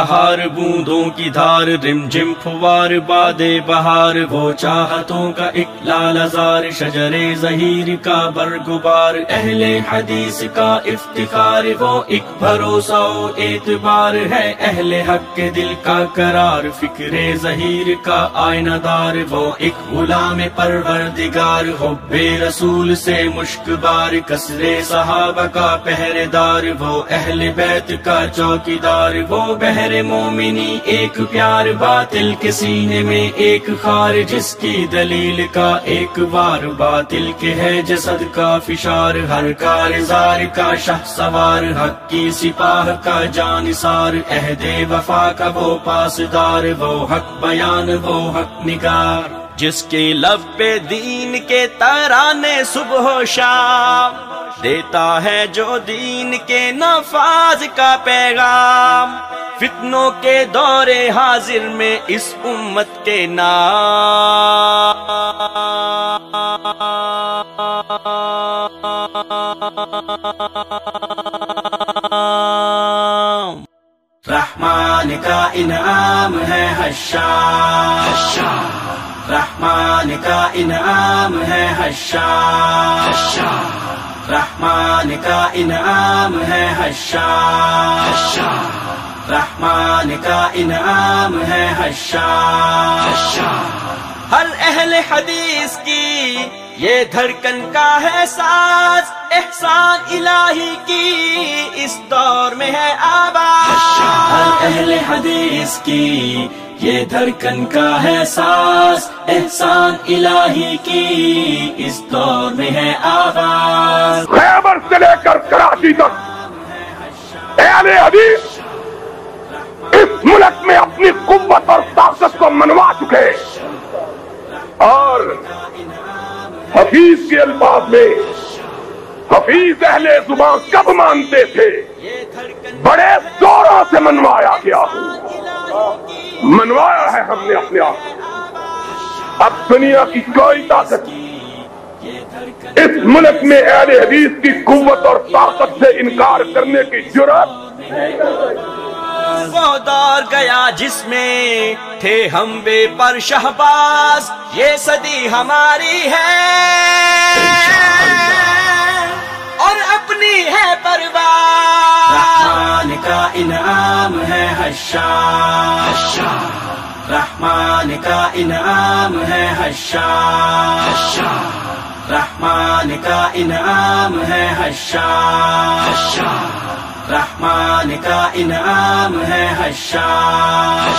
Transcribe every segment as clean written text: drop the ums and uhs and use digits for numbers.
کہار بوندوں کی دھار رم جم پھوار باد بہار وہ چاہتوں کا ایک لال زار شجر ظہیر کا برگبار اہل حدیث کا افتخار وہ ایک بھروسہ و اعتبار ہے اہل حق کے دل کا قرار فکر ظہیر کا آئینہ دار وہ ایک غلام پروردگار حب رسول سے مشک بار کثر صحابہ کا پہرے دار وہ اہل بیت کا چوکیدار وہ بحر مومنی ایک پیار باطل کے سینے میں ایک خار جس کی دلیل کا ایک وار باطل کے ہے جسد کا فشار ہر کارزار کا شہ سوار حق کی سپاہ کا جانثار عہد وفا کا وہ پاسدار وہ حق بیان وہ حق نگار جس کے لب پہ دین کے ترانے صبح و شام دیتا ہے جو دین کے نفاذ کا پیغام فتنوں کے دور حاضر میں اس امت کے نام رحمان کا انعام ہے حشام رحمان کا انعام ہے حشام رحمان کا انعام ہے حشام رحمان کا انعام ہے حشام ہر اہل حدیث کی یہ دھڑکن کا ہے ساز احسان الہی کی اس دور میں ہے آواز ہر اہل حدیث کی یہ دھڑکن کا ہے ساز احسان الہی کی اس دور میں ہے آواز خیبر سے لے کر کراچی تک اہل حدیث اس ملک میں اپنی قوت اور طاقت کو منوا چکے اور حفیظ کے الفاظ میں حفیظ اہل زبان کب مانتے تھے بڑے زوروں سے منوایا گیا منوایا ہے ہم نے اپنے آپ اب دنیا کی کوئی طاقت اس ملک میں اہل حدیث کی قوت اور طاقت سے انکار کرنے کی جرأت وہ دور گیا جس میں تھے ہم بے پر شہباز یہ صدی ہماری ہے اور اپنی ہے پرواز رحمان کا انعام ہے حشام رحمان کا انعام ہے حشام رحمان کا انعام ہے حشام رحمان کا انعام ہے حشام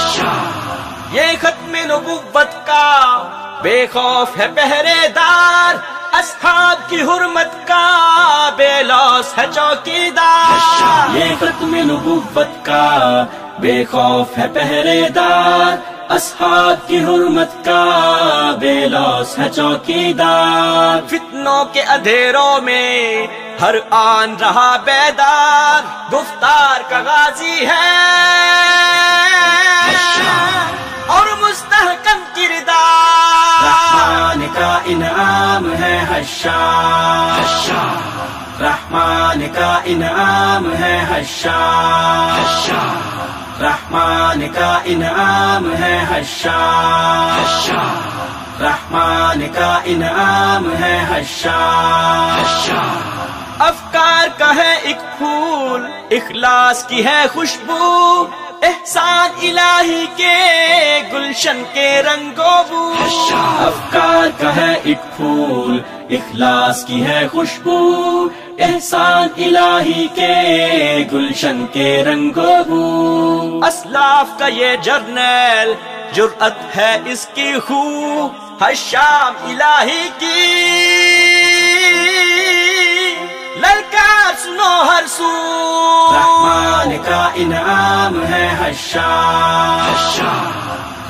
یہ ختم نبوت کا بے خوف ہے پہرے دار اصحاب کی حرمت کا بے لوث ہے چوکیدار یہ ختم نبوت کا بے خوف ہے پہرے دار اصحاب کی حرمت کا بے لوث ہے چوکیدار فتنوں کے اندھیروں میں ہر آن رہا بیدار گفتار کا غازی ہے اور مستحکم کردار رحمان کا انعام ہے حشام رحمان کا انعام ہے حشام رحمان کا انعام ہے حشام رحمان کا انعام ہے حشام افکار کا ہے ایک پھول اخلاص کی ہے خوشبو احسان الہی کے گلشن کے رنگو بو افکار کا ہے ایک پھول اخلاص کی ہے خوشبو احسان الہی کے گلشن کے رنگو بو اسلاف کا یہ جرنیل جرأت ہے اس کی خو حشام الہی کی للکار سنو ہر سو رحمان کا انعام ہے حشام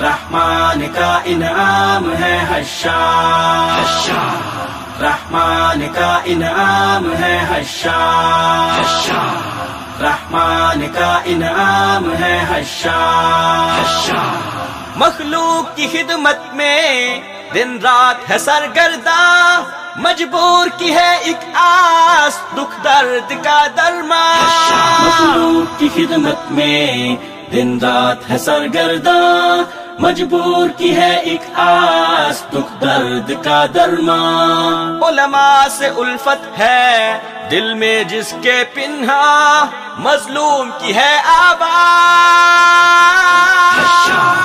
رحمان کا انعام ہے حشام رحمان کا انعام ہے حشام رحمان کا انعام ہے حشام مخلوق کی خدمت میں دن رات ہے سرگرداں مجبور کی ہے ایک آس دکھ درد کا درمان مخلوق کی خدمت میں دن رات ہے سرگرداں، مجبور کی ہے ایک آس، دکھ درد کا درمان۔ علماء سے الفت ہے دل میں جس کے پنہاں، مظلوم کی ہے آواز۔